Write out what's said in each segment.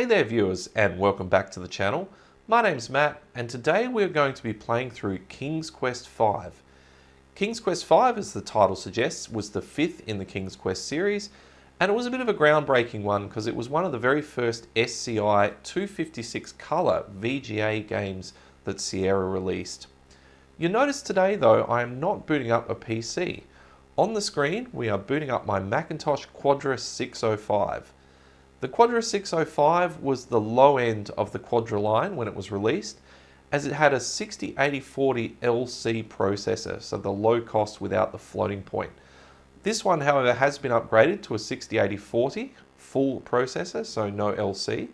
there viewers, and welcome back to the channel. My name's Matt, and today we're going to be playing through King's Quest V. King's Quest V, as the title suggests, was the fifth in the King's Quest series, and it was a bit of a groundbreaking one because it was one of the very first SCI 256 colour VGA games that Sierra released. You'll notice today though, I am not booting up a PC. On the screen, we are booting up my Macintosh Quadra 605. The Quadra 605 was the low end of the Quadra line when it was released, as it had a 608040 LC processor, so the low cost without the floating point. This one, however, has been upgraded to a 608040 full processor, so no LC,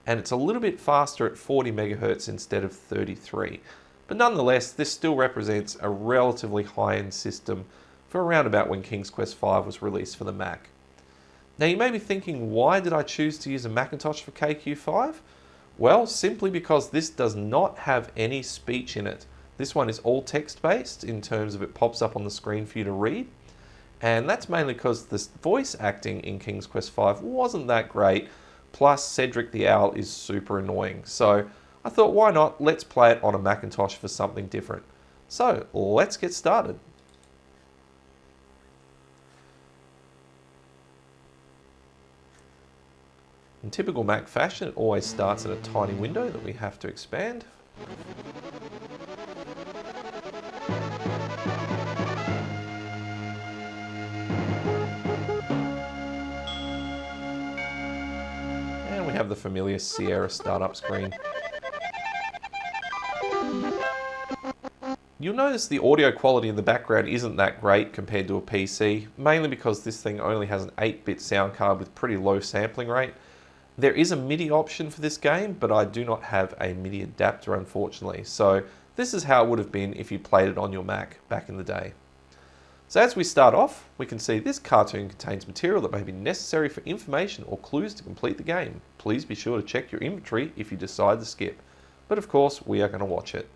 and it's a little bit faster at 40 MHz instead of 33. But nonetheless, this still represents a relatively high-end system for around about when King's Quest V was released for the Mac. Now you may be thinking, why did I choose to use a Macintosh for KQ5? Well, simply because this does not have any speech in it. This one is all text-based in terms of it pops up on the screen for you to read. And that's mainly because the voice acting in King's Quest V wasn't that great, plus Cedric the Owl is super annoying. So I thought, why not? Let's play it on a Macintosh for something different. So let's get started. In typical Mac fashion, it always starts in a tiny window that we have to expand. And we have the familiar Sierra startup screen. You'll notice the audio quality in the background isn't that great compared to a PC, mainly because this thing only has an 8-bit sound card with pretty low sampling rate. There is a MIDI option for this game, but I do not have a MIDI adapter, unfortunately. So this is how it would have been if you played it on your Mac back in the day. So as we start off, we can see this cartoon contains material that may be necessary for information or clues to complete the game. Please be sure to check your inventory if you decide to skip. But of course, we are going to watch it.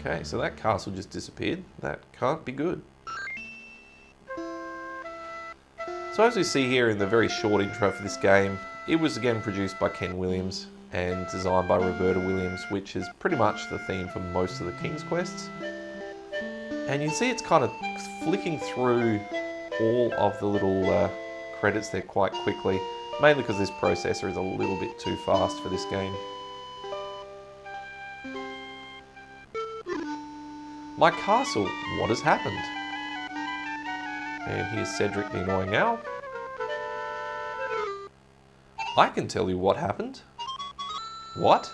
Okay, so that castle just disappeared. That can't be good. So as we see here in the very short intro for this game, it was again produced by Ken Williams and designed by Roberta Williams, which is pretty much the theme for most of the King's Quests. And you see it's kind of flicking through all of the little credits there quite quickly, mainly because this processor is a little bit too fast for this game. My castle, what has happened? And here's Cedric the annoying owl. I can tell you what happened. What?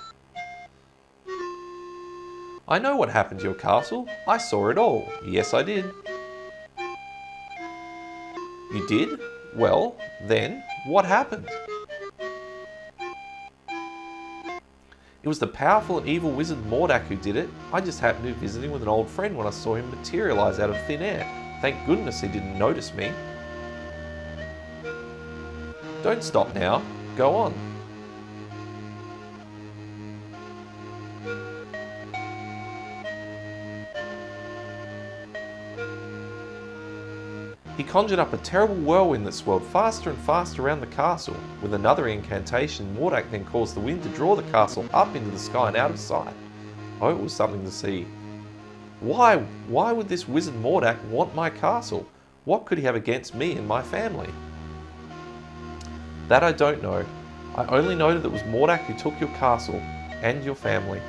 I know what happened to your castle. I saw it all. Yes, I did. You did? Well, then, what happened? It was the powerful and evil wizard Mordak who did it. I just happened to be visiting with an old friend when I saw him materialise out of thin air. Thank goodness he didn't notice me. Don't stop now. Go on. He conjured up a terrible whirlwind that swirled faster and faster around the castle. With another incantation, Mordak then caused the wind to draw the castle up into the sky and out of sight. Oh, it was something to see. Why would this wizard Mordak want my castle? What could he have against me and my family? That I don't know. I only know that it was Mordak who took your castle and your family.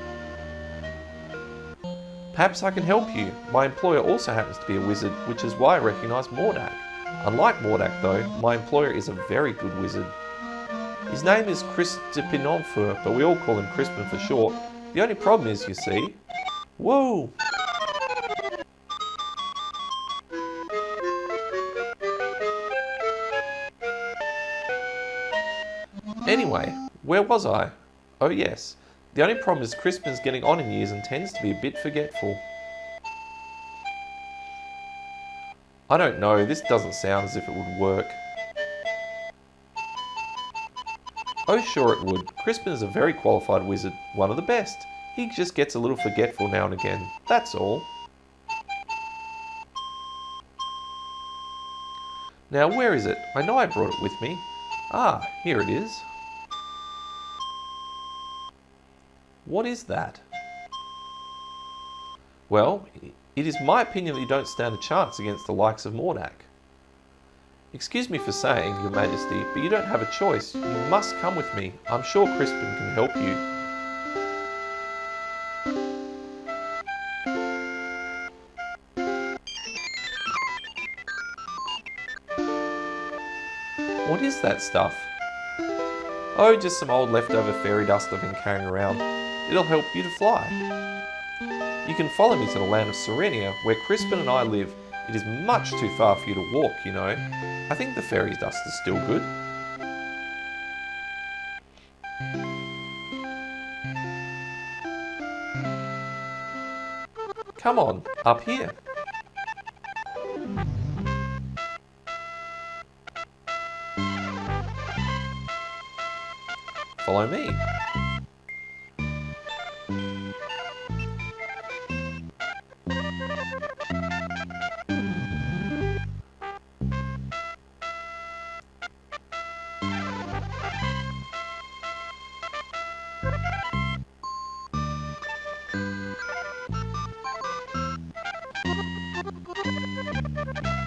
Perhaps I can help you. My employer also happens to be a wizard, which is why I recognise Mordak. Unlike Mordak though, my employer is a very good wizard. His name is Crispinonfur, but we all call him Crispin for short. The only problem is, you see... Whoa! Anyway, where was I? Oh yes, the only problem is Crispin's getting on in years and tends to be a bit forgetful. I don't know, this doesn't sound as if it would work. Oh sure it would. Crispin is a very qualified wizard, one of the best. He just gets a little forgetful now and again, that's all. Now where is it? I know I brought it with me. Ah, here it is. What is that? Well, it is my opinion that you don't stand a chance against the likes of Mordak. Excuse me for saying, Your Majesty, but you don't have a choice. You must come with me. I'm sure Crispin can help you. What is that stuff? Oh, just some old leftover fairy dust I've been carrying around. It'll help you to fly. You can follow me to the land of Serenia, where Crispin and I live. It is much too far for you to walk, you know. I think the fairy dust is still good. Come on, up here. Follow me.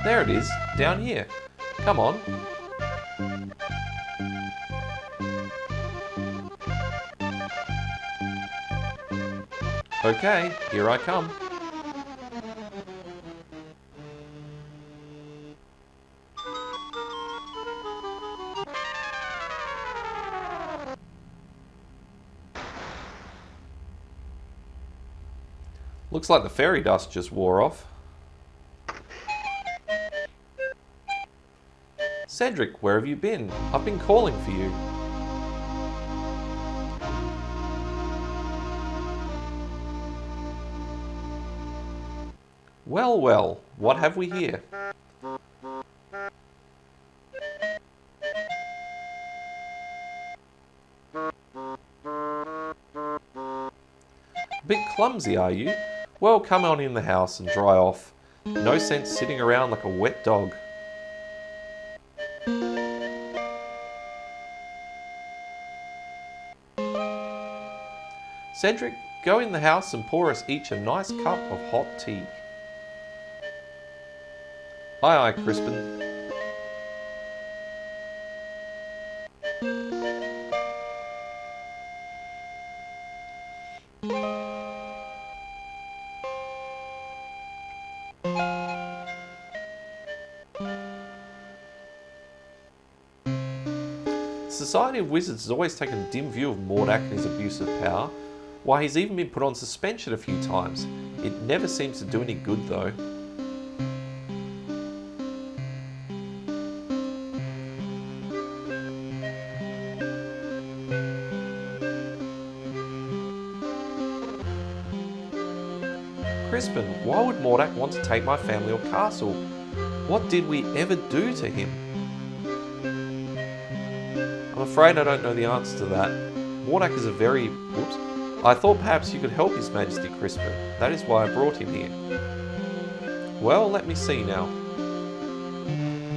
There it is, down here. Come on. Okay, here I come. Looks like the fairy dust just wore off. Cedric, where have you been? I've been calling for you. Well, well, what have we here? A bit clumsy, are you? Well, come on in the house and dry off. No sense sitting around like a wet dog. Cedric, go in the house and pour us each a nice cup of hot tea. Aye, aye, Crispin. The Society of Wizards has always taken a dim view of Mordak and his abuse of power. Why, he's even been put on suspension a few times. It never seems to do any good though. Crispin, why would Mordak want to take my family or castle? What did we ever do to him? I'm afraid I don't know the answer to that. Mordak is a very... Whoops. I thought perhaps you could help His Majesty Crispin. That is why I brought him here. Well, let me see now.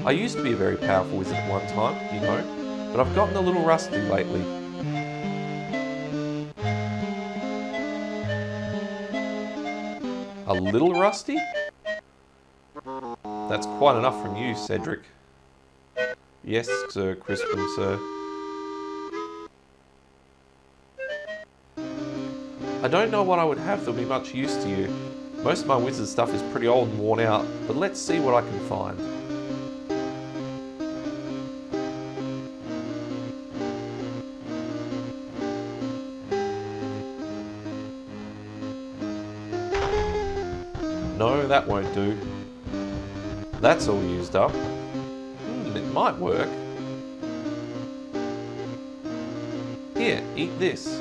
I used to be a very powerful wizard at one time, you know, but I've gotten a little rusty lately. A little rusty? That's quite enough from you, Cedric. Yes, Sir Crispin, sir. I don't know what I would have that would be much use to you. Most of my wizard stuff is pretty old and worn out, but let's see what I can find. No, that won't do. That's all used up. It might work. Here, eat this.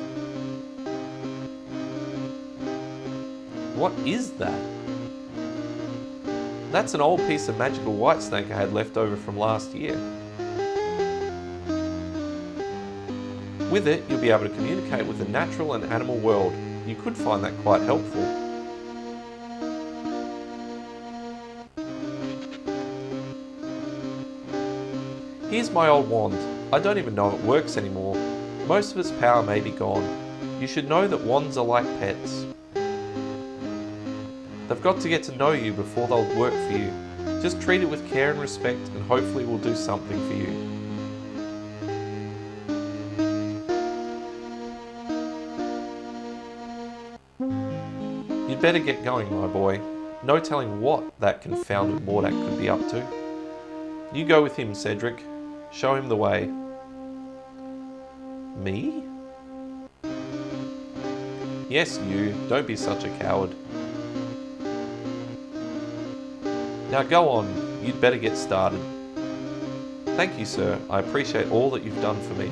What is that? That's an old piece of magical white snake I had left over from last year. With it, you'll be able to communicate with the natural and animal world. You could find that quite helpful. Here's my old wand. I don't even know if it works anymore. Most of its power may be gone. You should know that wands are like pets. They've got to get to know you before they'll work for you. Just treat it with care and respect and hopefully it will do something for you. You'd better get going, my boy. No telling what that confounded Mordak could be up to. You go with him, Cedric. Show him the way. Me? Yes, you. Don't be such a coward. Now go on. You'd better get started. Thank you, sir. I appreciate all that you've done for me.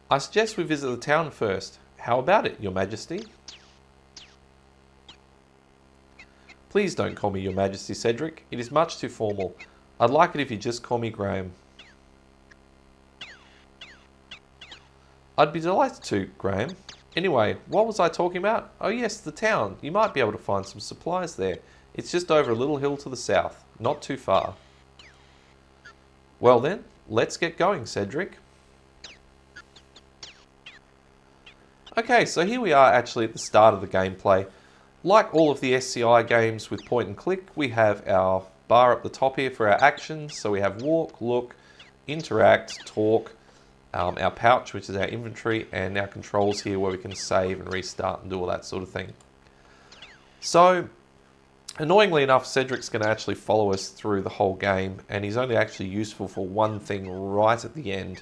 I suggest we visit the town first. How about it, Your Majesty? Please don't call me Your Majesty, Cedric. It is much too formal. I'd like it if you just call me Graham. I'd be delighted to, Graham. Anyway, what was I talking about? Oh yes, the town. You might be able to find some supplies there. It's just over a little hill to the south. Not too far. Well then, let's get going, Cedric. Okay, so here we are actually at the start of the gameplay. Like all of the SCI games with point and click, we have our bar up the top here for our actions. So we have walk, look, interact, talk, our pouch, which is our inventory, and our controls here where we can save and restart and do all that sort of thing. So, annoyingly enough, Cedric's going to actually follow us through the whole game, and he's only actually useful for one thing right at the end.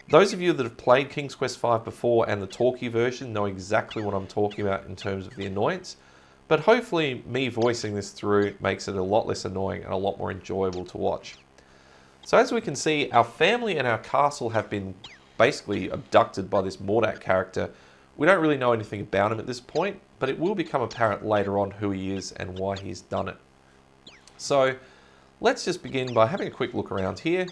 Those of you that have played King's Quest V before and the talkie version know exactly what I'm talking about in terms of the annoyance, but hopefully me voicing this through makes it a lot less annoying and a lot more enjoyable to watch. So as we can see, our family and our castle have been basically abducted by this Mordak character. We don't really know anything about him at this point, but it will become apparent later on who he is and why he's done it. So let's just begin by having a quick look around here.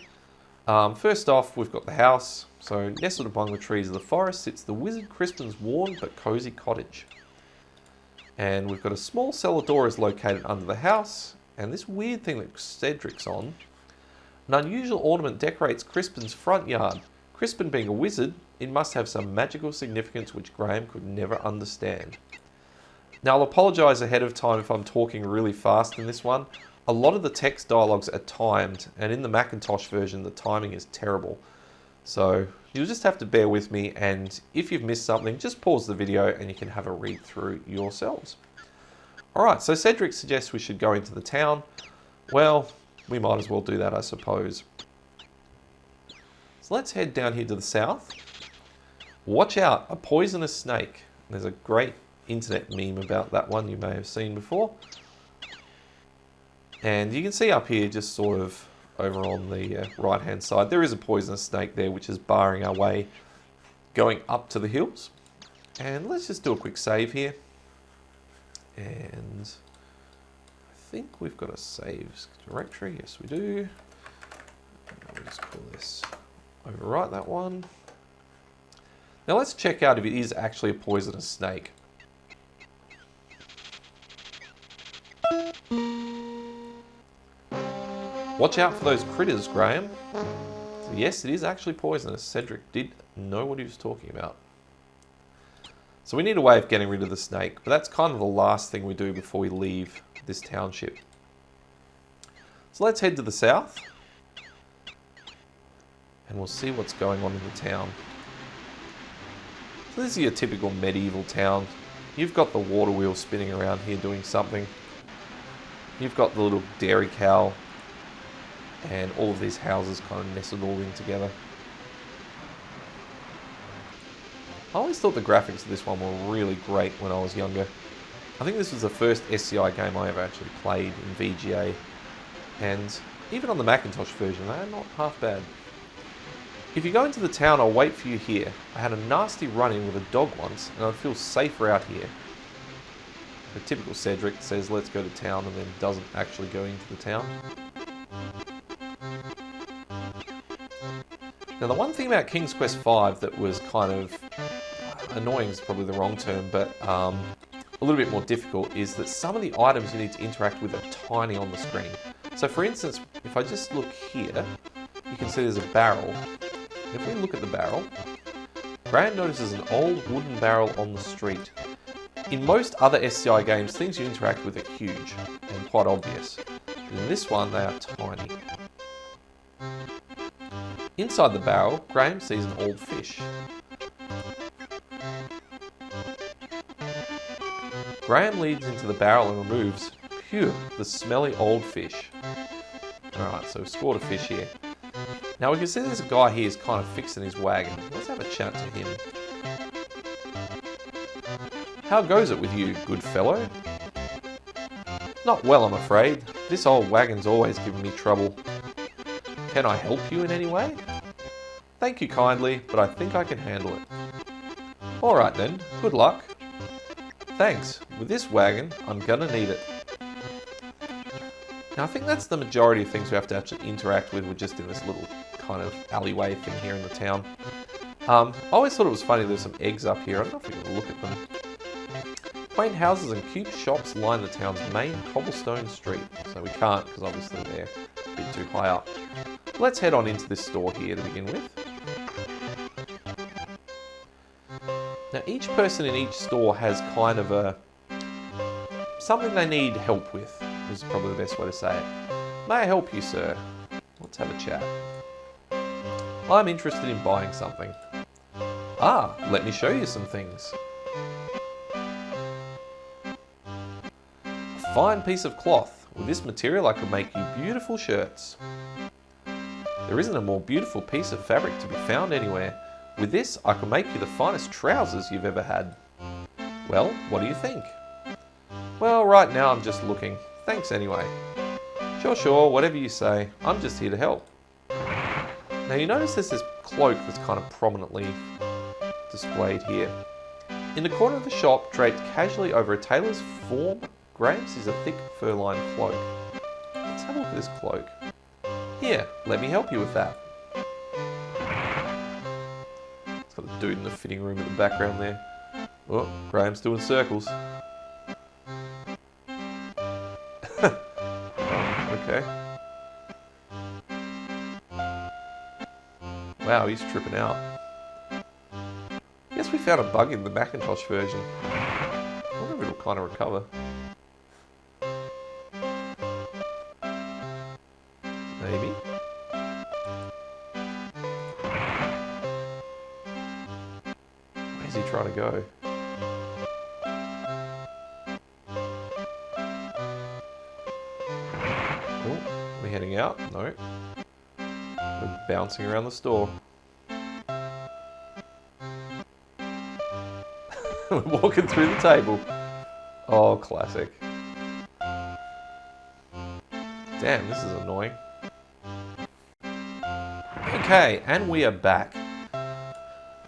First off, we've got the house. So nestled among the trees of the forest sits the Wizard Crispin's worn but cosy cottage. And we've got a small cellar door is located under the house, and this weird thing that Cedric's on. An unusual ornament decorates Crispin's front yard. Crispin being a wizard, it must have some magical significance which Graham could never understand. Now I'll apologise ahead of time if I'm talking really fast in this one. A lot of the text dialogues are timed, and in the Macintosh version the timing is terrible. So you'll just have to bear with me, and if you've missed something, just pause the video and you can have a read through yourselves. Alright, so Cedric suggests we should go into the town. Well, we might as well do that, I suppose. So let's head down here to the south. Watch out, a poisonous snake. There's a great internet meme about that one you may have seen before. And you can see up here, just sort of over on the right hand side, there is a poisonous snake there which is barring our way going up to the hills. And let's just do a quick save here. And I think we've got a saves directory. Yes, we do. We'll just call this overwrite that one. Now let's check out if it is actually a poisonous snake. Watch out for those critters, Graham. So yes, it is actually poisonous. Cedric did know what he was talking about. So we need a way of getting rid of the snake, but that's kind of the last thing we do before we leave this township. So let's head to the south, and we'll see what's going on in the town. So this is your typical medieval town. You've got the water wheel spinning around here doing something. You've got the little dairy cow and all of these houses kind of nestled all in together. I always thought the graphics of this one were really great when I was younger. I think this was the first SCI game I ever actually played in VGA, and even on the Macintosh version, they're not half bad. If you go into the town, I'll wait for you here. I had a nasty run-in with a dog once, and I'd feel safer out here. The typical Cedric says, let's go to town, and then doesn't actually go into the town. Now, the one thing about King's Quest V that was kind of annoying is probably the wrong term, but a little bit more difficult, is that some of the items you need to interact with are tiny on the screen. So for instance, if I just look here, you can see there's a barrel. If we look at the barrel, Graham notices an old wooden barrel on the street. In most other SCI games, things you interact with are huge and quite obvious. But in this one, they are tiny. Inside the barrel, Graham sees an old fish. Graham leads into the barrel and removes, phew, the smelly old fish. Alright, so we've scored a fish here. Now we can see there's a guy here who's kind of fixing his wagon. Let's have a chat to him. How goes it with you, good fellow? Not well, I'm afraid. This old wagon's always giving me trouble. Can I help you in any way? Thank you kindly, but I think I can handle it. Alright then, good luck. Thanks. With this wagon, I'm gonna need it. Now I think that's the majority of things we have to actually interact with. We're just in this little kind of alleyway thing here in the town. I always thought it was funny there's some eggs up here. I don't know if we can look at them. Quaint houses and cute shops line the town's main cobblestone street. So we can't, because obviously they're a bit too high up. Let's head on into this store here to begin with. Now each person in each store has kind of a something they need help with, is probably the best way to say it. May I help you, sir? Let's have a chat. I'm interested in buying something. Ah, let me show you some things. A fine piece of cloth. With this material I could make you beautiful shirts. There isn't a more beautiful piece of fabric to be found anywhere. With this, I can make you the finest trousers you've ever had. Well, what do you think? Well, right now I'm just looking. Thanks anyway. Sure, whatever you say. I'm just here to help. Now you notice there's this cloak that's kind of prominently displayed here. In the corner of the shop, draped casually over a tailor's form, Graham's is a thick fur-lined cloak. Let's have a look at this cloak. Here, let me help you with that. It's got a dude in the fitting room in the background there. Oh, Graham's doing circles. Okay. Wow, he's tripping out. I guess we found a bug in the Macintosh version. I wonder if it'll kind of recover. Maybe. Where's he trying to go? Oh, are we heading out? No. We're bouncing around the store. We're walking through the table. Oh, classic. Damn, this is annoying. Okay, and we are back.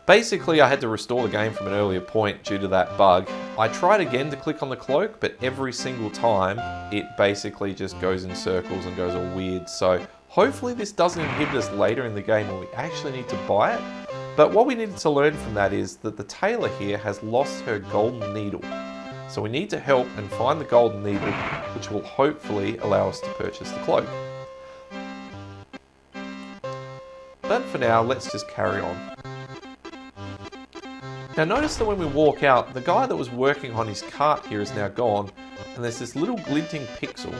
Basically, I had to restore the game from an earlier point due to that bug. I tried again to click on the cloak, but every single time, it basically just goes in circles and goes all weird. So hopefully this doesn't inhibit us later in the game when we actually need to buy it. But what we needed to learn from that is that the tailor here has lost her golden needle. So we need to help and find the golden needle, which will hopefully allow us to purchase the cloak. But for now, let's just carry on. Now notice that when we walk out, the guy that was working on his cart here is now gone, and there's this little glinting pixel.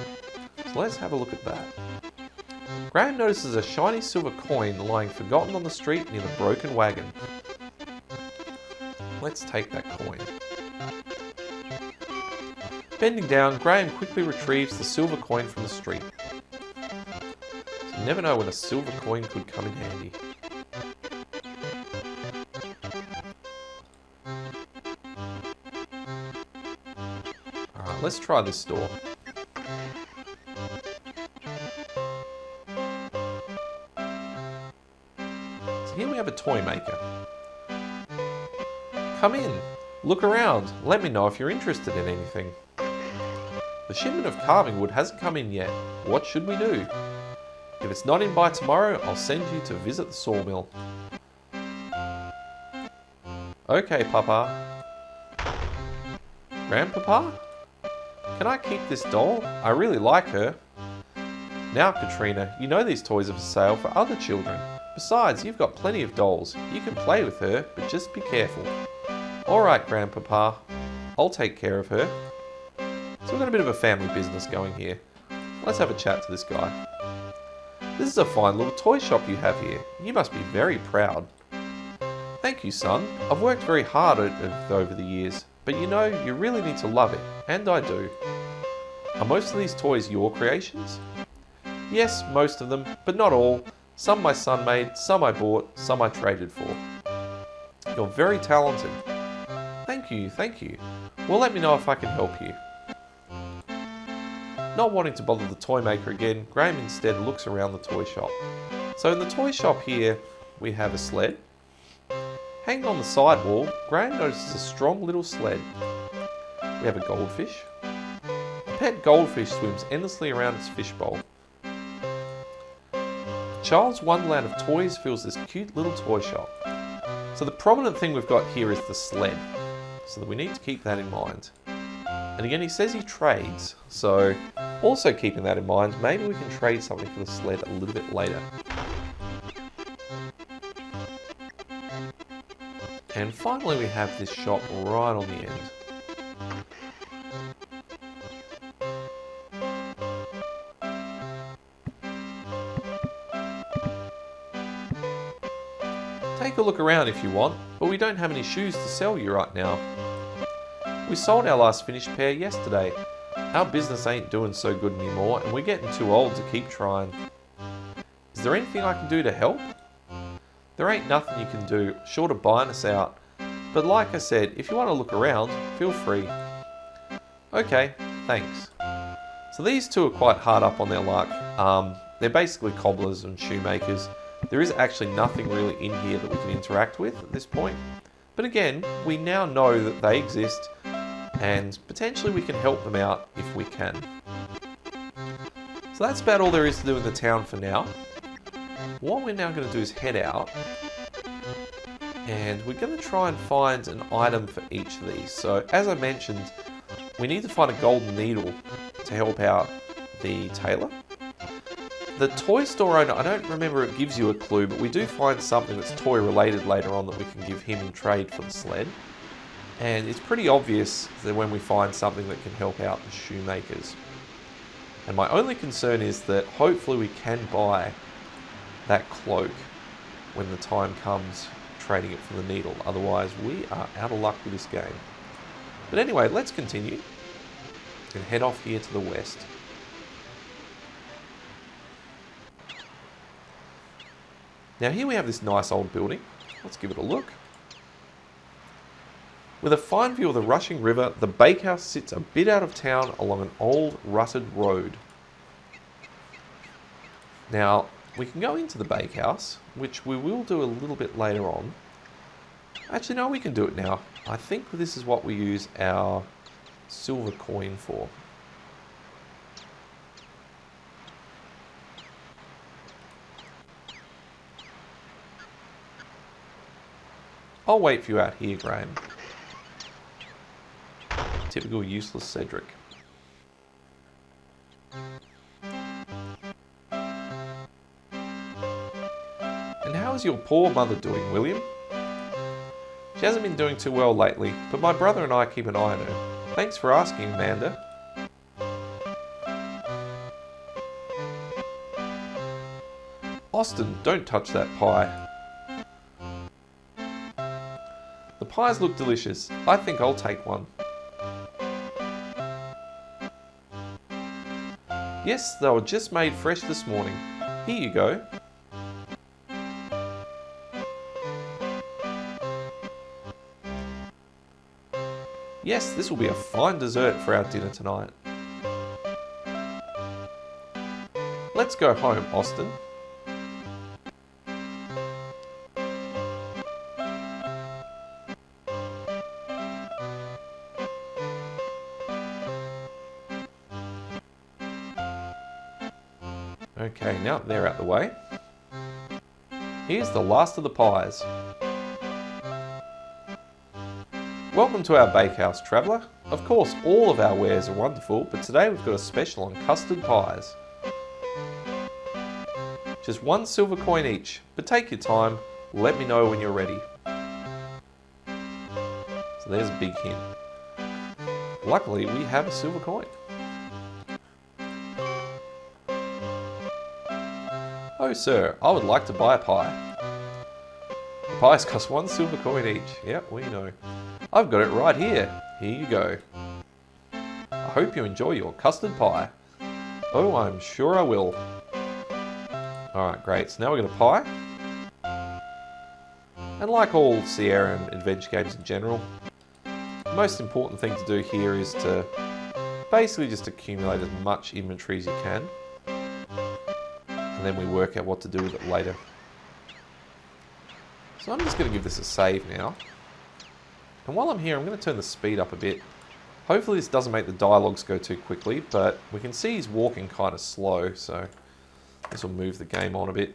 So let's have a look at that. Graham notices a shiny silver coin lying forgotten on the street near the broken wagon. Let's take that coin. Bending down, Graham quickly retrieves the silver coin from the street. So You never know when a silver coin could come in handy. Alright, let's try this door. So here we have a toy maker. Come in, look around, let me know if you're interested in anything. The shipment of carving wood hasn't come in yet. What should we do? If it's not in by tomorrow, I'll send you to visit the sawmill. Okay, Papa. Grandpapa? Can I keep this doll? I really like her. Now, Katrina, you know these toys are for sale for other children. Besides, you've got plenty of dolls. You can play with her, but just be careful. Alright, Grandpapa. I'll take care of her. So we've got a bit of a family business going here. Let's have a chat to this guy. This is a fine little toy shop you have here. You must be very proud. Thank you, son. I've worked very hard over the years, but you know, you really need to love it, and I do. Are most of these toys your creations? Yes, most of them, but not all. Some my son made, some I bought, some I traded for. You're very talented. Thank you, thank you. Well, let me know if I can help you. Not wanting to bother the toy maker again, Graham instead looks around the toy shop. So in the toy shop here, we have a sled. Hanging on the side wall, Graham notices a strong little sled. We have a goldfish. A pet goldfish swims endlessly around its fishbowl. A child's wonderland of toys fills this cute little toy shop. So the prominent thing we've got here is the sled. So that we need to keep that in mind. And again, he says he trades, so also keeping that in mind, maybe we can trade something for the sled a little bit later. And finally we have this shop right on the end. Take a look around if you want, but we don't have any shoes to sell you right now. We sold our last finished pair yesterday. Our business ain't doing so good anymore and we're getting too old to keep trying. Is there anything I can do to help? There ain't nothing you can do short of buying us out, but like I said, if you want to look around, feel free. Okay, thanks. So these two are quite hard up on their luck. They're basically cobblers and shoemakers. There is actually nothing really in here that we can interact with at this point. But again, we now know that they exist and potentially we can help them out if we can. So that's about all there is to do in the town for now. What we're now going to do is head out and we're going to try and find an item for each of these. So as I mentioned, we need to find a golden needle to help out the tailor. The toy store owner, I don't remember it gives you a clue, but we do find something that's toy related later on that we can give him in trade for the sled. And it's pretty obvious that when we find something that can help out the shoemakers. And my only concern is that hopefully we can buy that cloak when the time comes trading it for the needle. Otherwise we are out of luck with this game. But anyway, let's continue and head off here to the west. Now here we have this nice old building. Let's give it a look. With a fine view of the rushing river, the bakehouse sits a bit out of town along an old rutted road. Now, we can go into the bakehouse, which we will do a little bit later on. Actually, no, we can do it now. I think this is what we use our silver coin for. I'll wait for you out here, Graham. Typical useless Cedric. And how is your poor mother doing, William? She hasn't been doing too well lately, but my brother and I keep an eye on her. Thanks for asking, Amanda. Austin, don't touch that pie. The pies look delicious. I think I'll take one. Yes, they were just made fresh this morning. Here you go. Yes, this will be a fine dessert for our dinner tonight. Let's go home, Austin. Okay, now they're out the way. Here's the last of the pies. Welcome to our bakehouse, traveller. Of course, all of our wares are wonderful, but today we've got a special on custard pies. Just 1 silver coin each, but take your time. Let me know when you're ready. So there's a big hint. Luckily, we have a silver coin. Oh sir, I would like to buy a pie. The pies cost 1 silver coin each. Yep, we know. I've got it right here. Here you go. I hope you enjoy your custard pie. Oh, I'm sure I will. Alright, great. So now we've got a pie. And like all Sierra and adventure games in general, the most important thing to do here is to basically just accumulate as much inventory as you can. And then we work out what to do with it later. So I'm just going to give this a save now. And while I'm here, I'm going to turn the speed up a bit. Hopefully this doesn't make the dialogues go too quickly, but we can see he's walking kind of slow, so this will move the game on a bit.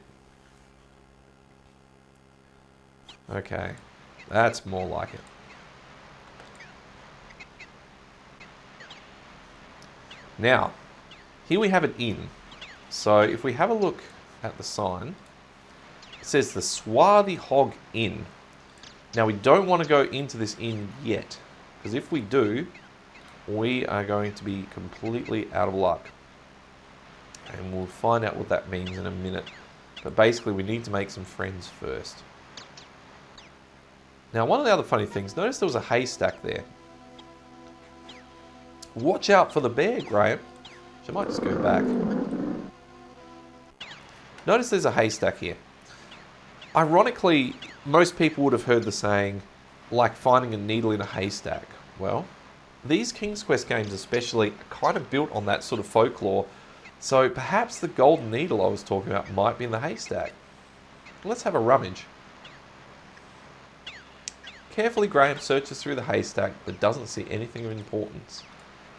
Okay, that's more like it. Now, here we have an inn. So if we have a look at the sign, it says the Swarthy Hog Inn. Now we don't want to go into this inn yet, because if we do, we are going to be completely out of luck. And we'll find out what that means in a minute. But basically we need to make some friends first. Now one of the other funny things, notice there was a haystack there. Watch out for the bear, Graham. So I might just go back. Notice there's a haystack here. Ironically, most people would have heard the saying, like finding a needle in a haystack. Well, these King's Quest games especially are kind of built on that sort of folklore, so perhaps the golden needle I was talking about might be in the haystack. Let's have a rummage. Carefully, Graham searches through the haystack but doesn't see anything of importance.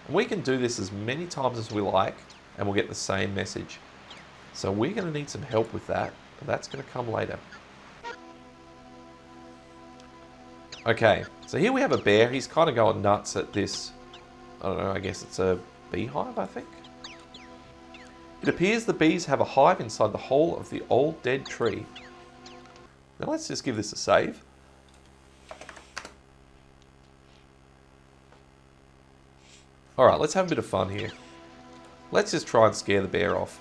And we can do this as many times as we like and we'll get the same message. So we're going to need some help with that, but that's going to come later. Okay, so here we have a bear. He's kind of going nuts at this, I don't know, I guess it's a beehive, I think. It appears the bees have a hive inside the hole of the old dead tree. Now let's just give this a save. Alright, let's have a bit of fun here. Let's just try and scare the bear off.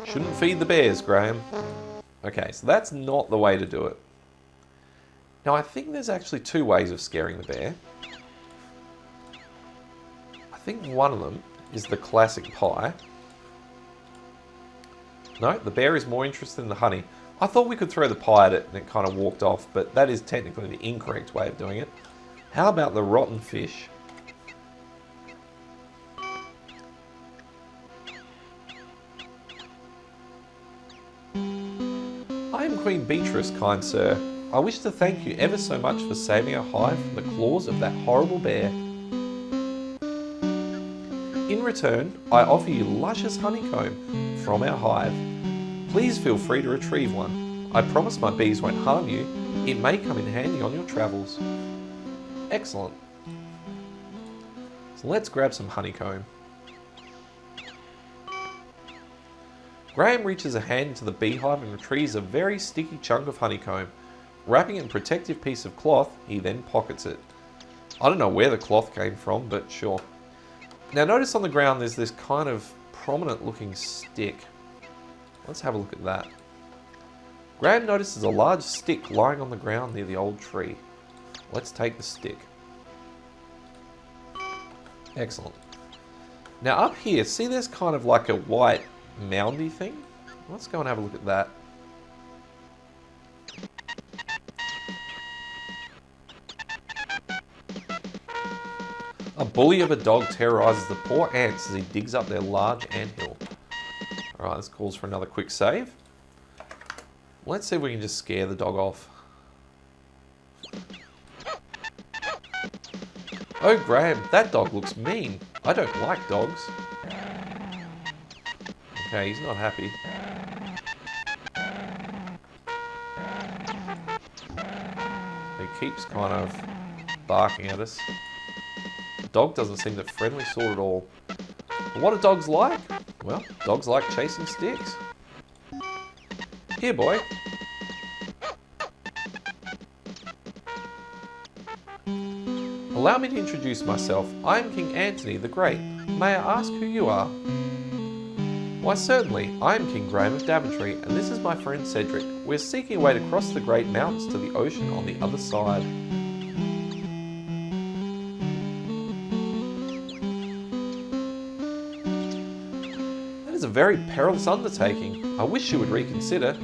Shouldn't feed the bears, Graham. Okay, so that's not the way to do it. Now I think there's actually 2 ways of scaring the bear. I think one of them is the classic pie. No, the bear is more interested in the honey. I thought we could throw the pie at it and it kind of walked off, but that is technically the incorrect way of doing it. How about the rotten fish? I am Queen Beatrice, kind sir. I wish to thank you ever so much for saving our hive from the claws of that horrible bear. In return, I offer you luscious honeycomb from our hive. Please feel free to retrieve one. I promise my bees won't harm you. It may come in handy on your travels. Excellent. So let's grab some honeycomb. Graham reaches a hand into the beehive and retrieves a very sticky chunk of honeycomb. Wrapping it in a protective piece of cloth, he then pockets it. I don't know where the cloth came from, but sure. Now notice on the ground there's this kind of prominent looking stick. Let's have a look at that. Graham notices a large stick lying on the ground near the old tree. Let's take the stick. Excellent. Now up here, see there's kind of like a white moundy thing? Let's go and have a look at that. A bully of a dog terrorizes the poor ants as he digs up their large anthill. Alright, this calls for another quick save. Let's see if we can just scare the dog off. Oh, Graham, that dog looks mean. I don't like dogs. Okay, he's not happy. He keeps kind of barking at us. The dog doesn't seem the friendly sort at all. And what do dogs like? Well, dogs like chasing sticks. Here, boy. Allow me to introduce myself. I am King Anthony the Great. May I ask who you are? Why, certainly. I am King Graham of Daventry, and this is my friend Cedric. We're seeking a way to cross the Great Mountains to the ocean on the other side. That is a very perilous undertaking. I wish you would reconsider.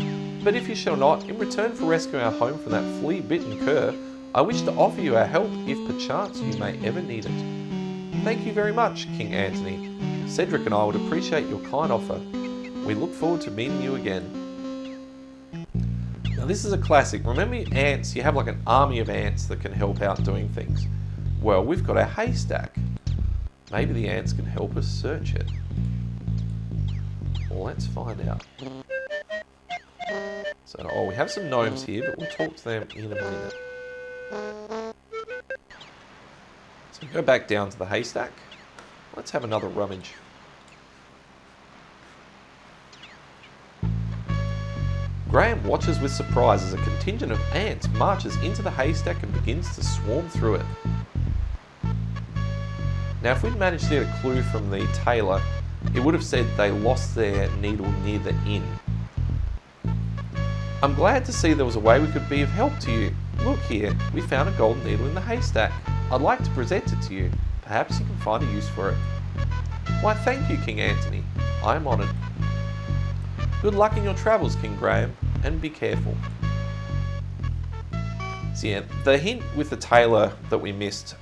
But if you shall not, in return for rescuing our home from that flea-bitten cur, I wish to offer you our help if perchance you may ever need it. Thank you very much, King Anthony. Cedric and I would appreciate your kind offer. We look forward to meeting you again. Now this is a classic. Remember ants, you have like an army of ants that can help out doing things. Well, we've got a haystack. Maybe the ants can help us search it. Well, let's find out. So, we have some gnomes here, but we'll talk to them in a minute. So go back down to the haystack. Let's have another rummage. Graham watches with surprise as a contingent of ants marches into the haystack and begins to swarm through it. Now if we'd managed to get a clue from the tailor, it would have said they lost their needle near the inn. I'm glad to see there was a way we could be of help to you. Look here, we found a golden needle in the haystack. I'd like to present it to you. Perhaps you can find a use for it. Why, thank you, King Anthony. I am honoured. Good luck in your travels, King Graham, and be careful. So yeah, the hint with the tailor that we missed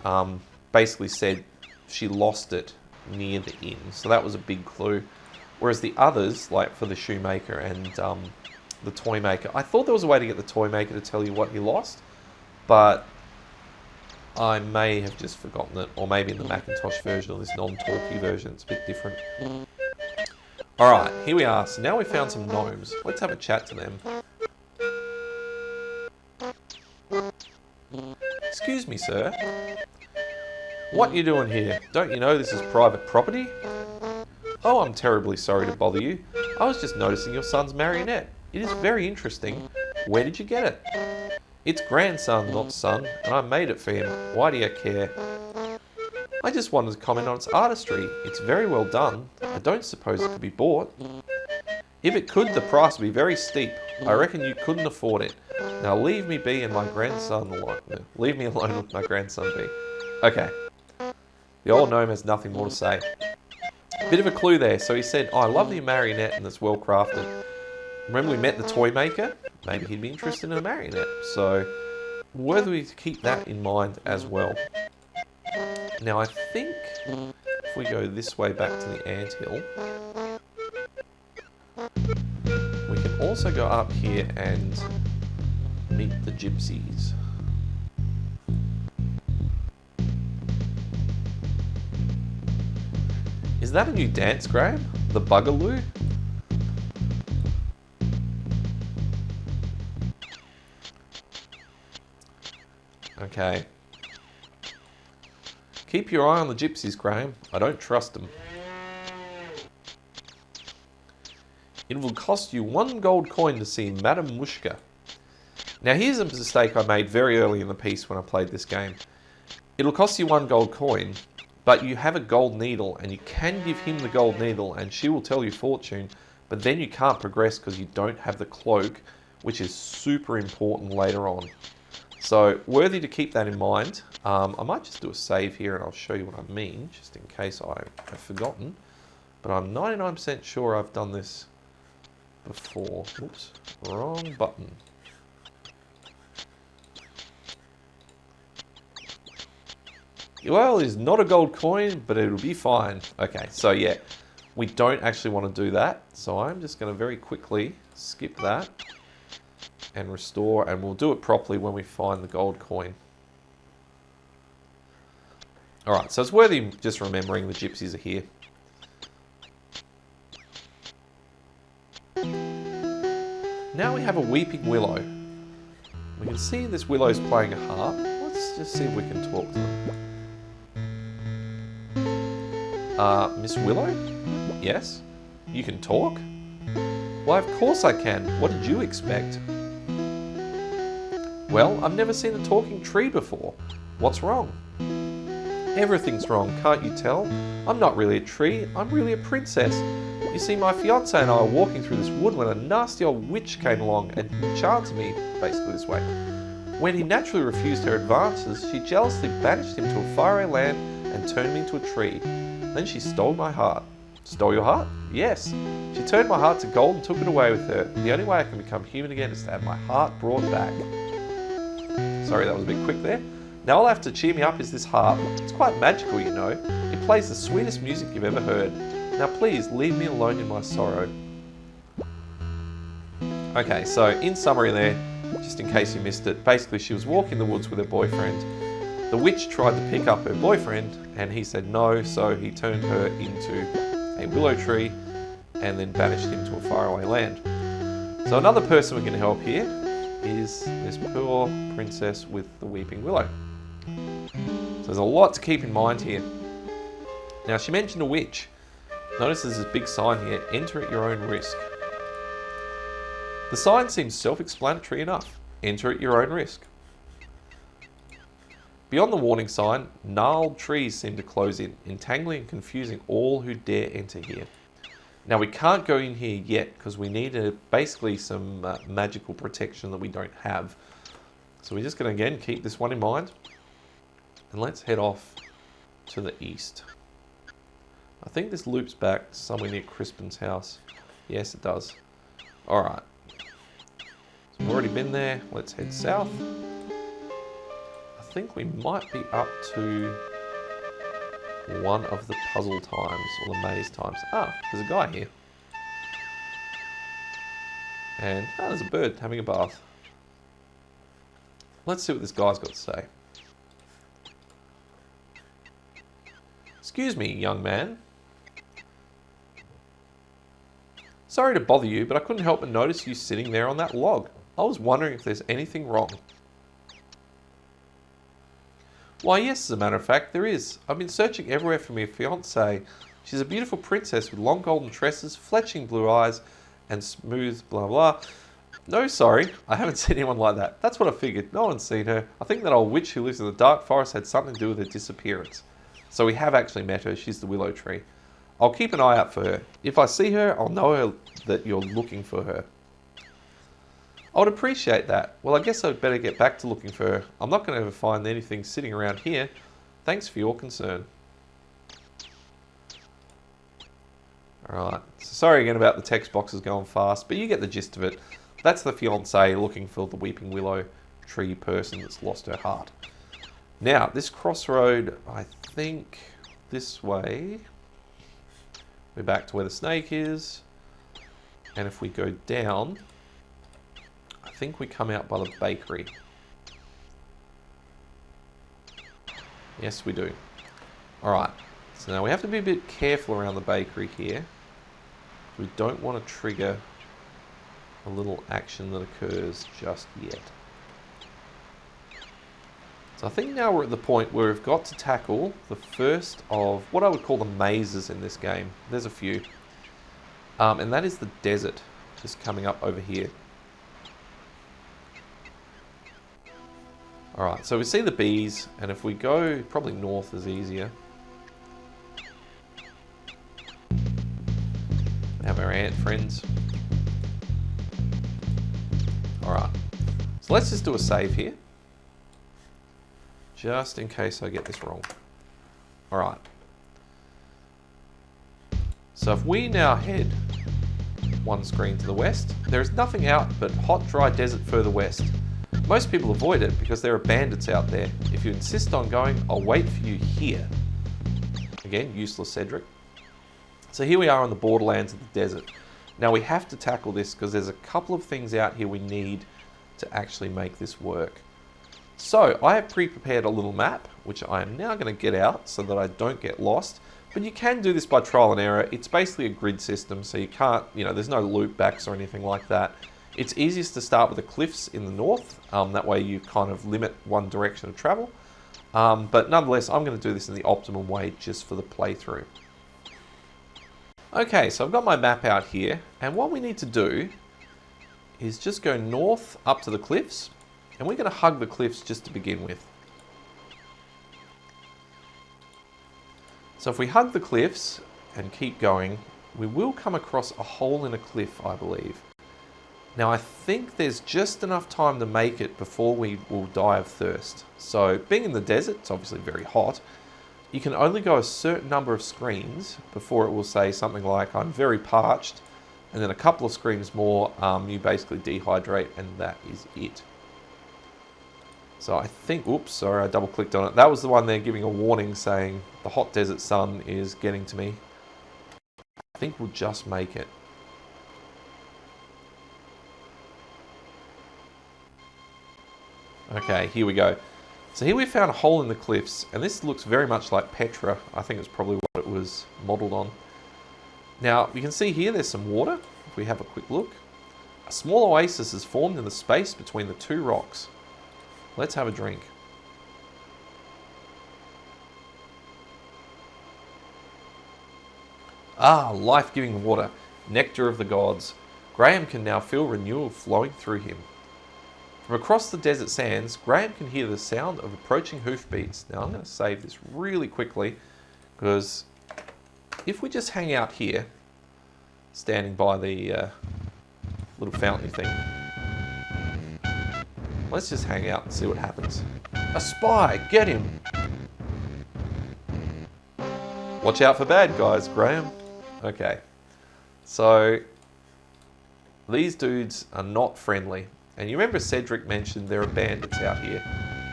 basically said she lost it near the inn. So that was a big clue. Whereas the others, like for the shoemaker and the toy maker, I thought there was a way to get the toy maker to tell you what he lost, but I may have just forgotten it, or maybe in the Macintosh version or this non-talky version it's a bit different. Alright, here we are. So now we've found some gnomes. Let's have a chat to them. Excuse me, sir. What are you doing here? Don't you know this is private property? Oh, I'm terribly sorry to bother you. I was just noticing your son's marionette. It is very interesting. Where did you get it? It's grandson, not son, and I made it for him. Why do you care? I just wanted to comment on its artistry. It's very well done. I don't suppose it could be bought. If it could, the price would be very steep. I reckon you couldn't afford it. Now leave me be and my grandson alone. Leave me alone with my grandson be. Okay. The old gnome has nothing more to say. Bit of a clue there. So he said, oh, I love the marionette and it's well crafted. Remember we met the toy maker? Maybe he'd be interested in a marionette. So, worthy to keep that in mind as well. Now I think if we go this way back to the anthill, we can also go up here and meet the gypsies. Is that a new dance, Graham? The Bugaloo? Okay. Keep your eye on the gypsies, Graham. I don't trust them. It will cost you 1 gold coin to see Madame Mushka. Now here's a mistake I made very early in the piece when I played this game. It'll cost you 1 gold coin, but you have a gold needle and you can give him the gold needle and she will tell you fortune, but then you can't progress because you don't have the cloak which is super important later on. So worthy to keep that in mind. I might just do a save here and I'll show you what I mean, just in case I have forgotten. But I'm 99% sure I've done this before. Oops, wrong button. Well, it's not a gold coin, but it'll be fine. Okay, so yeah, we don't actually want to do that. So I'm just going to very quickly skip that and restore, and we'll do it properly when we find the gold coin. Alright, so it's worthy just remembering the gypsies are here. Now we have a weeping willow. We can see this willow's playing a harp. Let's just see if we can talk to them. Miss Willow? Yes? You can talk? Why, of course I can. What did you expect? Well, I've never seen a talking tree before. What's wrong? Everything's wrong, can't you tell? I'm not really a tree, I'm really a princess. You see, my fiance and I were walking through this wood when a nasty old witch came along and enchanted me, basically this way. When he naturally refused her advances, she jealously banished him to a faraway land and turned me into a tree. Then she stole my heart. Stole your heart? Yes. She turned my heart to gold and took it away with her. The only way I can become human again is to have my heart brought back. Sorry, that was a bit quick there. Now all I have to cheer me up is this harp. It's quite magical, you know. It plays the sweetest music you've ever heard. Now please, leave me alone in my sorrow. Okay, so in summary there, just in case you missed it, basically she was walking the woods with her boyfriend. The witch tried to pick up her boyfriend and he said no, so he turned her into a willow tree and then banished him to a faraway land. So another person we can help here is this poor princess with the weeping willow. So there's a lot to keep in mind here. Now she mentioned a witch. Notice there's this big sign here, enter at your own risk. The sign seems self-explanatory enough, enter at your own risk. Beyond the warning sign, gnarled trees seem to close in, entangling and confusing all who dare enter here. Now we can't go in here yet because we need basically some magical protection that we don't have. So we're just going to again keep this one in mind. And let's head off to the east. I think this loops back somewhere near Crispin's house. Yes, it does. Alright. So we've already been there. Let's head south. I think we might be up to one of the puzzle times, or the maze times. Ah, there's a guy here. And there's a bird having a bath. Let's see what this guy's got to say. Excuse me, young man. Sorry to bother you, but I couldn't help but notice you sitting there on that log. I was wondering if there's anything wrong. Why, yes, as a matter of fact, there is. I've been searching everywhere for my fiancée. She's a beautiful princess with long golden tresses, fletching blue eyes, and smooth blah blah. No, sorry, I haven't seen anyone like that. That's what I figured. No one's seen her. I think that old witch who lives in the dark forest had something to do with her disappearance. So we have actually met her. She's the willow tree. I'll keep an eye out for her. If I see her, I'll know that you're looking for her. I would appreciate that. Well, I guess I'd better get back to looking for her. I'm not going to ever find anything sitting around here. Thanks for your concern. Alright, so sorry again about the text boxes going fast, but you get the gist of it. That's the fiancée looking for the weeping willow tree person that's lost her heart. Now, this crossroad, I think this way. We're back to where the snake is. And if we go down, I think we come out by the bakery. Yes, we do. Alright, so now we have to be a bit careful around the bakery here. We don't want to trigger a little action that occurs just yet. So I think now we're at the point where we've got to tackle the first of what I would call the mazes in this game. There's a few. And that is the desert, just coming up over here. Alright, so we see the bees, and if we go, probably north is easier. We have our ant friends. Alright, so let's just do a save here, just in case I get this wrong. Alright, so if we now head one screen to the west, there is nothing out but hot, dry desert further west. Most people avoid it because there are bandits out there. If you insist on going, I'll wait for you here. Again, useless Cedric. So here we are on the borderlands of the desert. Now we have to tackle this because there's a couple of things out here we need to actually make this work. So I have pre-prepared a little map, which I am now going to get out so that I don't get lost. But you can do this by trial and error. It's basically a grid system, so you can't, there's no loop backs or anything like that. It's easiest to start with the cliffs in the north. That way you kind of limit one direction of travel. But nonetheless, I'm going to do this in the optimum way just for the playthrough. Okay, so I've got my map out here, and what we need to do is just go north up to the cliffs, and we're going to hug the cliffs just to begin with. So if we hug the cliffs and keep going, we will come across a hole in a cliff, I believe. Now I think there's just enough time to make it before we will die of thirst. So being in the desert, it's obviously very hot. You can only go a certain number of screens before it will say something like, I'm very parched. And then a couple of screens more, you basically dehydrate, and that is it. So I think, oops, sorry, I double clicked on it. That was the one there giving a warning saying the hot desert sun is getting to me. I think we'll just make it. Okay, here we go. So here we found a hole in the cliffs, and this looks very much like Petra. I think it's probably what it was modelled on. Now, you can see here there's some water, if we have a quick look. A small oasis is formed in the space between the two rocks. Let's have a drink. Ah, life-giving water, nectar of the gods. Graham can now feel renewal flowing through him. From across the desert sands, Graham can hear the sound of approaching hoofbeats. Now I'm going to save this really quickly, because if we just hang out here, standing by the little fountain thing, let's just hang out and see what happens. A spy! Get him! Watch out for bad guys, Graham. Okay, so these dudes are not friendly. And you remember Cedric mentioned there are bandits out here.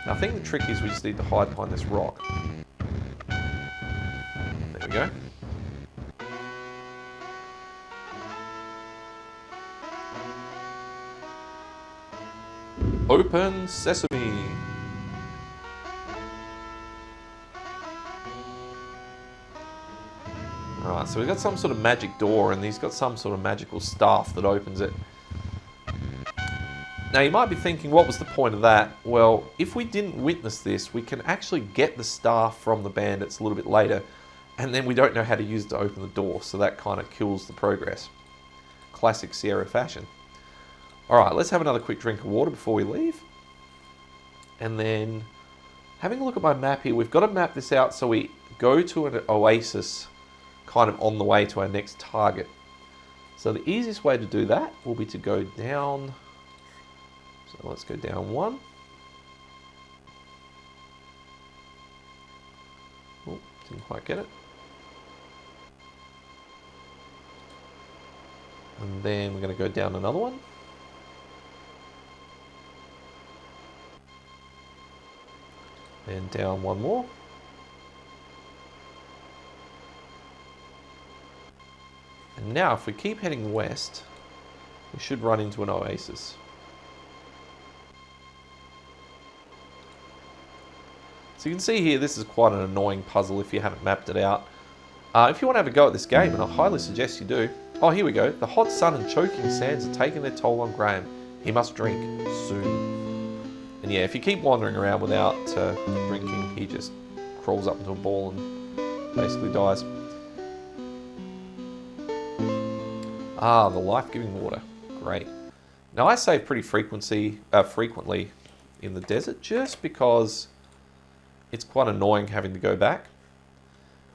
Now I think the trick is we just need to hide behind this rock. There we go. Open sesame. Alright, so we've got some sort of magic door, and he's got some sort of magical staff that opens it. Now you might be thinking, what was the point of that? Well, if we didn't witness this, we can actually get the staff from the bandits a little bit later, and then we don't know how to use it to open the door, so that kind of kills the progress. Classic Sierra fashion. Alright, let's have another quick drink of water before we leave. And then, having a look at my map here, we've got to map this out so we go to an oasis kind of on the way to our next target. So the easiest way to do that will be to go down. So let's go down one. Oh, didn't quite get it. And then we're going to go down another one. And down one more. And now if we keep heading west, we should run into an oasis. So you can see here, this is quite an annoying puzzle if you haven't mapped it out. If you want to have a go at this game, and I highly suggest you do. Oh, here we go. The hot sun and choking sands are taking their toll on Graham. He must drink soon. And yeah, if you keep wandering around without drinking, he just crawls up into a ball and basically dies. Ah, the life-giving water. Great. Now I save pretty frequently in the desert just because it's quite annoying having to go back.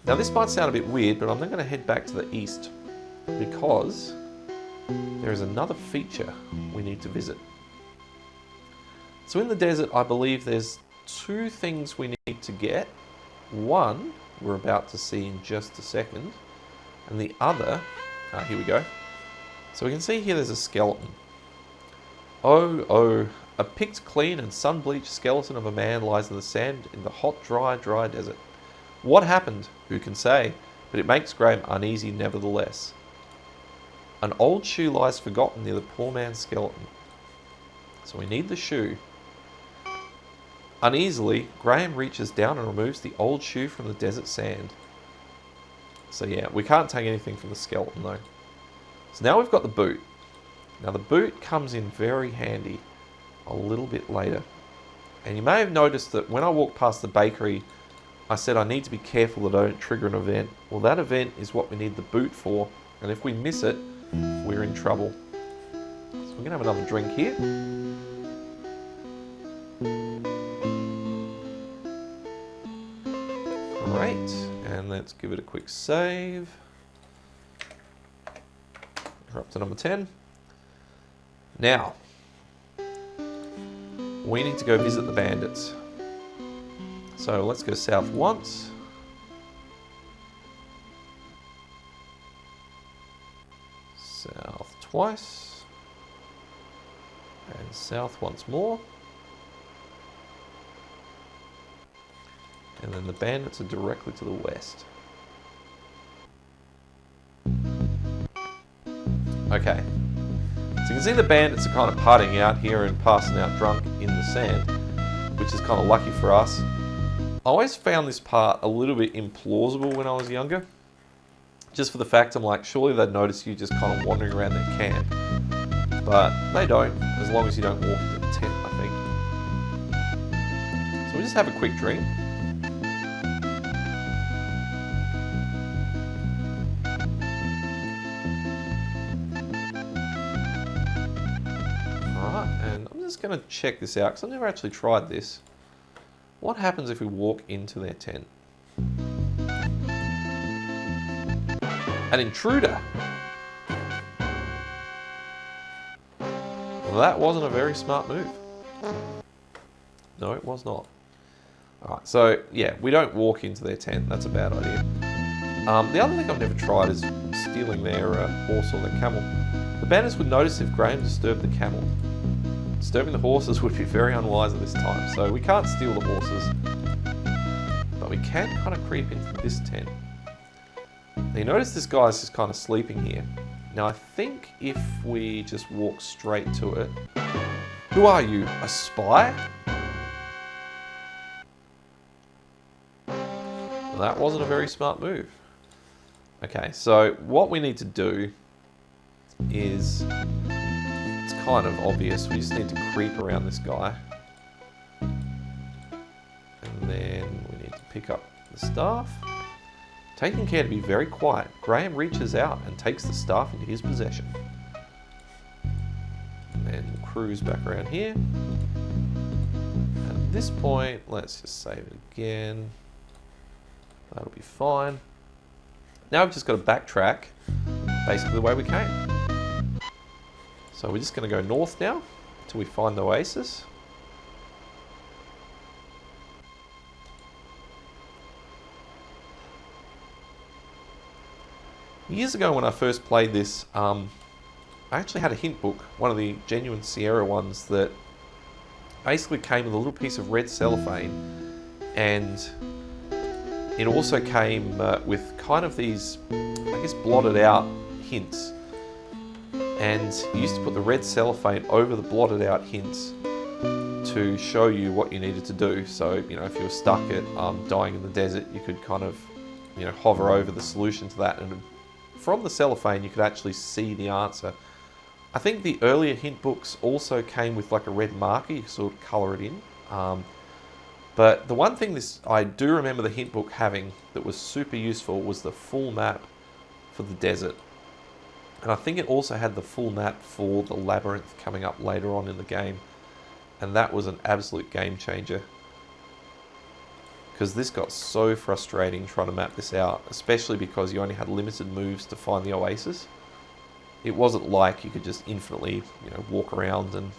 Now this might sound a bit weird, but I'm then going to head back to the east because there is another feature we need to visit. So in the desert, I believe there's two things we need to get. One, we're about to see in just a second. And the other, here we go. So we can see here there's a skeleton. Oh, a picked clean and sun-bleached skeleton of a man lies in the sand in the hot, dry desert. What happened? Who can say? But it makes Graham uneasy nevertheless. An old shoe lies forgotten near the poor man's skeleton. So we need the shoe. Uneasily, Graham reaches down and removes the old shoe from the desert sand. So yeah, we can't take anything from the skeleton though. So now we've got the boot. Now the boot comes in very handy a little bit later. And you may have noticed that when I walked past the bakery, I said I need to be careful that I don't trigger an event. Well, that event is what we need the boot for. And if we miss it, we're in trouble. So we're gonna have another drink here. Great, and let's give it a quick save. We're up to number 10. Now, we need to go visit the bandits. So let's go south once. South twice. And south once more. And then the bandits are directly to the west. Okay. So you can see the bandits are kind of partying out here and passing out drunk in the sand, which is kind of lucky for us. I always found this part a little bit implausible when I was younger. Just for the fact I'm like, surely they'd notice you just kind of wandering around their camp. But they don't, as long as you don't walk into the tent, I think. So we just have a quick drink. And I'm just going to check this out because I've never actually tried this. What happens if we walk into their tent? An intruder! Well, that wasn't a very smart move. No, it was not. Alright, so yeah, we don't walk into their tent. That's a bad idea. The other thing I've never tried is stealing their horse or their camel. The bandits would notice if Graham disturbed the camel. Disturbing the horses would be very unwise at this time, so we can't steal the horses. But we can kind of creep into this tent. Now you notice this guy's just kind of sleeping here. Now I think if we just walk straight to it... Who are you? A spy? Well, that wasn't a very smart move. Okay, so what we need to do is... It's kind of obvious. We just need to creep around this guy. And then we need to pick up the staff. Taking care to be very quiet, Graham reaches out and takes the staff into his possession. And then we'll cruise back around here. And at this point, let's just save it again. That'll be fine. Now we've just got to backtrack basically the way we came. So we're just going to go north now until we find the oasis. Years ago when I first played this, I actually had a hint book, one of the genuine Sierra ones, that basically came with a little piece of red cellophane, and it also came with kind of these, I guess, blotted out hints. And you used to put the red cellophane over the blotted out hints to show you what you needed to do. So, you know, if you were stuck at dying in the desert, you could kind of, you know, hover over the solution to that. And from the cellophane, you could actually see the answer. I think the earlier hint books also came with like a red marker, you could sort of colour it in. But the one thing I do remember the hint book having that was super useful was the full map for the desert. And I think it also had the full map for the labyrinth coming up later on in the game. And that was an absolute game changer. Because this got so frustrating trying to map this out, especially because you only had limited moves to find the oasis. It wasn't like you could just infinitely, you know, walk around and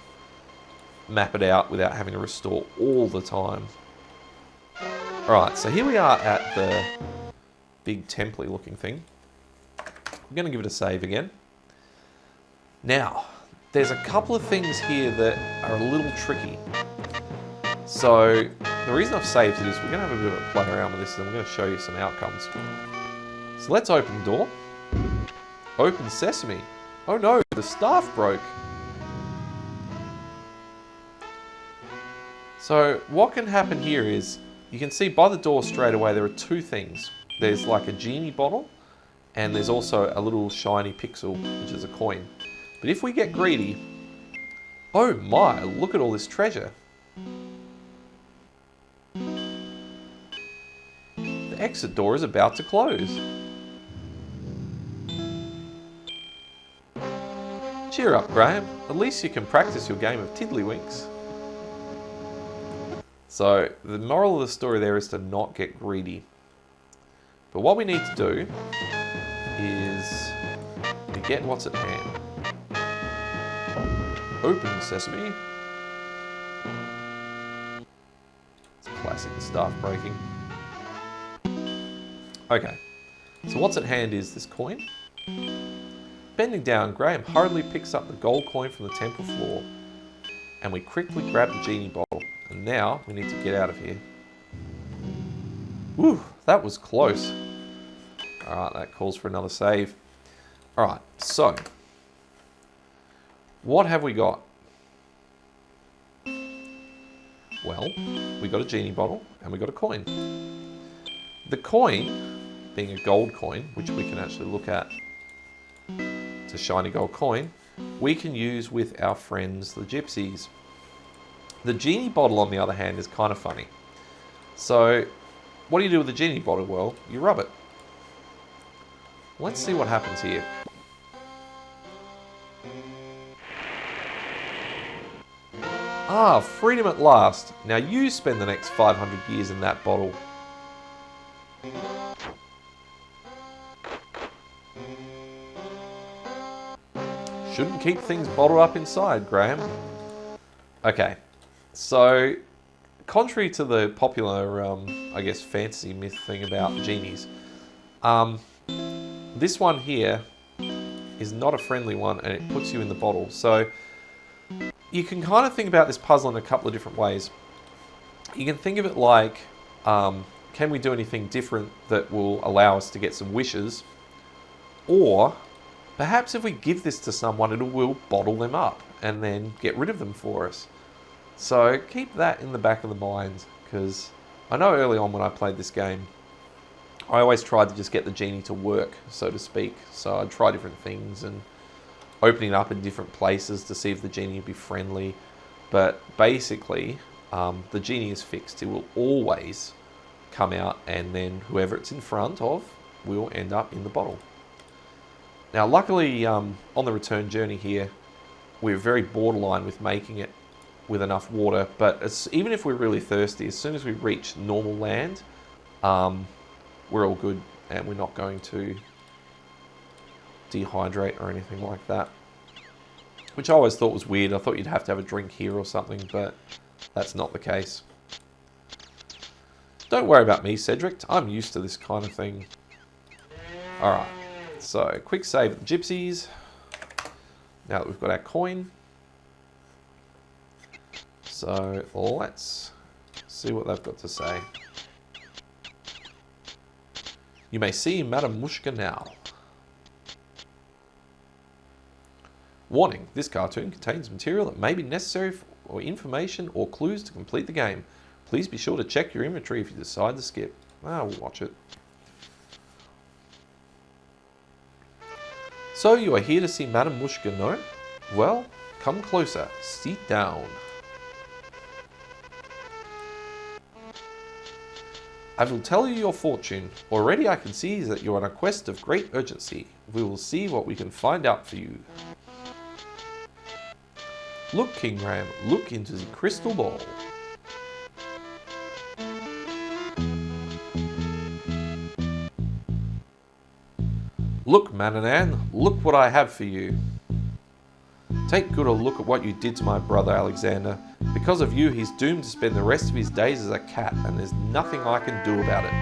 map it out without having to restore all the time. Alright, so here we are at the big template looking thing. I'm going to give it a save again. Now, there's a couple of things here that are a little tricky. So, the reason I've saved it is we're going to have a bit of a play around with this and I'm going to show you some outcomes. So let's open the door. Open sesame. Oh no, the staff broke. So what can happen here is, you can see by the door straight away there are two things. There's like a genie bottle and there's also a little shiny pixel, which is a coin. But if we get greedy, oh my, look at all this treasure. The exit door is about to close. Cheer up, Graham. At least you can practice your game of tiddlywinks. So, the moral of the story there is to not get greedy. But what we need to do is to get what's at hand. Open sesame. It's a classic staff breaking. Okay, so what's at hand is this coin. Bending down, Graham hurriedly picks up the gold coin from the temple floor and we quickly grab the genie bottle. And now we need to get out of here. Whew, that was close. Alright, that calls for another save. Alright, so what have we got? Well, we got a genie bottle and we got a coin. The coin, being a gold coin, which we can actually look at, it's a shiny gold coin, we can use with our friends the gypsies. The genie bottle, on the other hand, is kind of funny. So, what do you do with the genie bottle? Well, you rub it. Let's see what happens here. Ah, freedom at last. Now you spend the next 500 years in that bottle. Shouldn't keep things bottled up inside, Graham. Okay, so contrary to the popular, I guess, fantasy myth thing about genies, this one here is not a friendly one and it puts you in the bottle. So you can kind of think about this puzzle in a couple of different ways. You can think of it like, can we do anything different that will allow us to get some wishes? Or perhaps if we give this to someone, it will bottle them up and then get rid of them for us. So keep that in the back of the mind, because I know early on when I played this game, I always tried to just get the genie to work, so to speak. So I'd try different things and opening it up in different places to see if the genie would be friendly. But basically, the genie is fixed. It will always come out and then whoever it's in front of will end up in the bottle. Now luckily, on the return journey here, we're very borderline with making it with enough water, but even if we're really thirsty, as soon as we reach normal land, we're all good and we're not going to dehydrate or anything like that. Which I always thought was weird. I thought you'd have to have a drink here or something, but that's not the case. Don't worry about me, Cedric. I'm used to this kind of thing. Alright, so quick save at the gypsies. Now that we've got our coin. So let's see what they've got to say. You may see Madame Mushka now. Warning, this cartoon contains material that may be necessary for information or clues to complete the game. Please be sure to check your inventory if you decide to skip. We'll watch it. So you are here to see Madame Mushka, no? Well, come closer. Sit down. I will tell you your fortune. Already I can see that you are on a quest of great urgency. We will see what we can find out for you. Look, King Ram, look into the crystal ball. Look, Mananan, look what I have for you. Take good a look at what you did to my brother Alexander. Because of you, he's doomed to spend the rest of his days as a cat, and there's nothing I can do about it.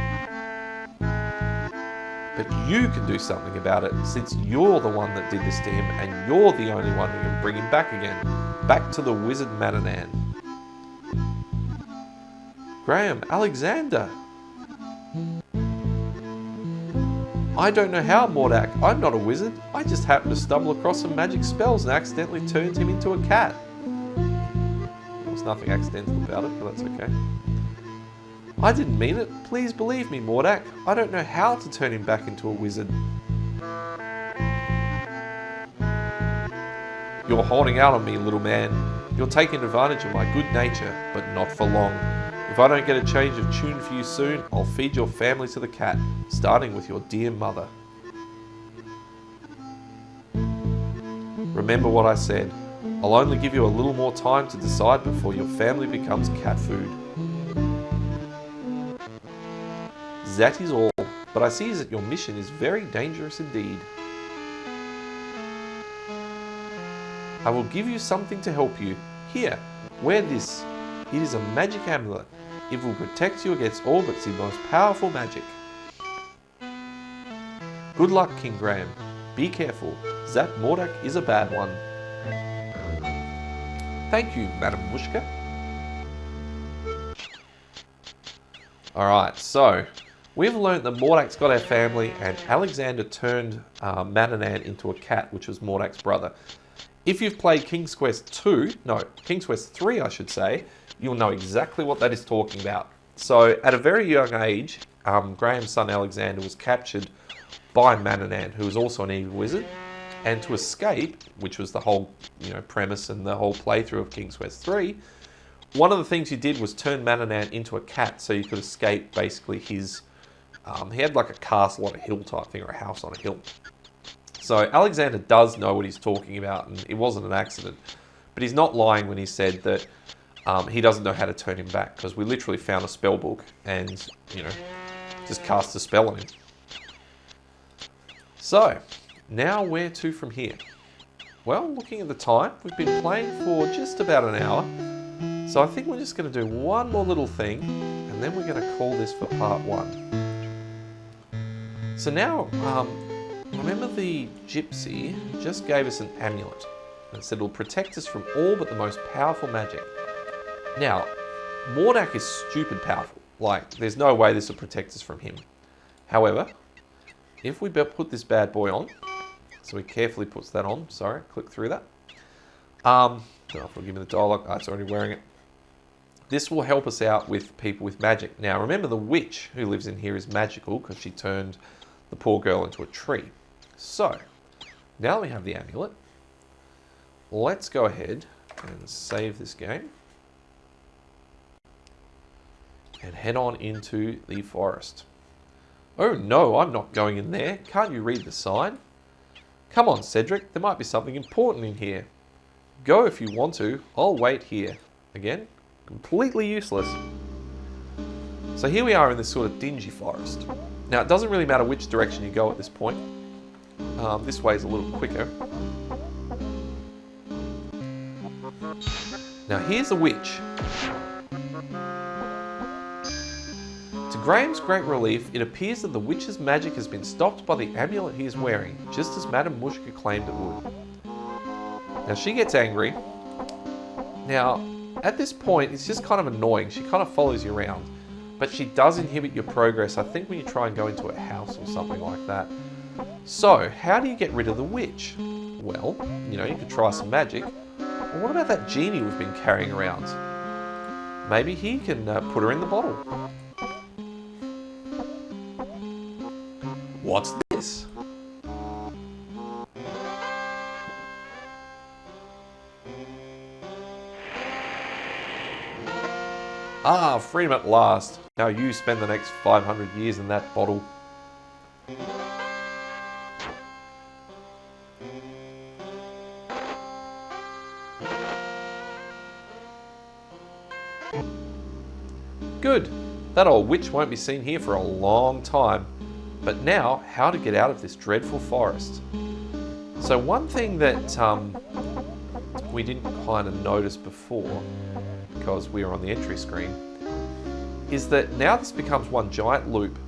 But you can do something about it, since you're the one that did this to him, and you're the only one who can bring him back again. Back to the wizard Madanan. Graham, Alexander! I don't know how, Mordak. I'm not a wizard. I just happened to stumble across some magic spells and accidentally turned him into a cat. There was nothing accidental about it, but that's okay. I didn't mean it. Please believe me, Mordak. I don't know how to turn him back into a wizard. You're holding out on me, little man. You're taking advantage of my good nature, but not for long. If I don't get a change of tune for you soon, I'll feed your family to the cat, starting with your dear mother. Remember what I said. I'll only give you a little more time to decide before your family becomes cat food. That is all, but I see that your mission is very dangerous indeed. I will give you something to help you. Here, wear this. It is a magic amulet. It will protect you against all but the most powerful magic. Good luck, King Graham. Be careful. That Mordak is a bad one. Thank you, Madam Mushka. Alright, so we've learned that Mordak's got our family and Alexander turned Madanan into a cat, which was Mordak's brother. If you've played King's Quest 3 I should say, you'll know exactly what that is talking about. So at a very young age, Graham's son Alexander was captured by Madanan, who was also an evil wizard, and to escape, which was the whole premise and the whole playthrough of King's Quest 3, one of the things you did was turn Madanan into a cat so you could escape basically his... he had like a castle on a hill type thing, or a house on a hill. So Alexander does know what he's talking about, and it wasn't an accident. But he's not lying when he said that he doesn't know how to turn him back, because we literally found a spell book and, just cast a spell on him. So, now where to from here? Well, looking at the time, we've been playing for just about an hour. So I think we're just going to do one more little thing, and then we're going to call this for part 1. So now, remember the gypsy just gave us an amulet and said it'll protect us from all but the most powerful magic. Now, Mordak is stupid powerful. Like, there's no way this will protect us from him. However, if we put this bad boy on, so he carefully puts that on, sorry, click through that. Don't know if it'll give me the dialogue, it's already wearing it. This will help us out with people with magic. Now, remember the witch who lives in here is magical because she turned the poor girl into a tree. So, now that we have the amulet, let's go ahead and save this game and head on into the forest. Oh no, I'm not going in there. Can't you read the sign? Come on, Cedric, there might be something important in here. Go if you want to, I'll wait here. Again, completely useless. So here we are in this sort of dingy forest. Now it doesn't really matter which direction you go at this point. This way is a little quicker. Now here's the witch. To Graham's great relief, it appears that the witch's magic has been stopped by the amulet he is wearing, just as Madame Mushka claimed it would. Now she gets angry. Now, at this point, it's just kind of annoying. She kind of follows you around. But she does inhibit your progress, I think, when you try and go into a house or something like that. So, how do you get rid of the witch? Well, you could try some magic. Or what about that genie we've been carrying around? Maybe he can put her in the bottle. What's this? Ah, freedom at last. Now you spend the next 500 years in that bottle. Good. That old witch won't be seen here for a long time. But now, how to get out of this dreadful forest? So one thing that we didn't kind of notice before, because we were on the entry screen, is that now this becomes one giant loop.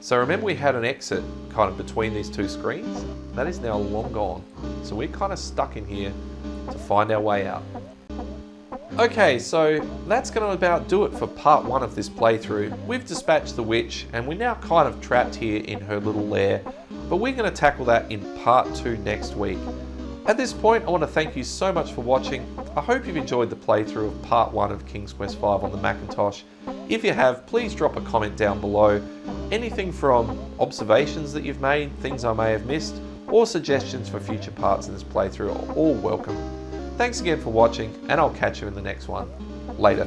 So remember we had an exit kind of between these two screens? That is now long gone. So we're kind of stuck in here to find our way out. Okay, so that's going to about do it for part 1 of this playthrough. We've dispatched the witch and we're now kind of trapped here in her little lair, but we're going to tackle that in part 2 next week. At this point, I want to thank you so much for watching. I hope you've enjoyed the playthrough of part 1 of King's Quest V on the Macintosh. If you have, please drop a comment down below. Anything from observations that you've made, things I may have missed, or suggestions for future parts in this playthrough are all welcome. Thanks again for watching, and I'll catch you in the next one. Later.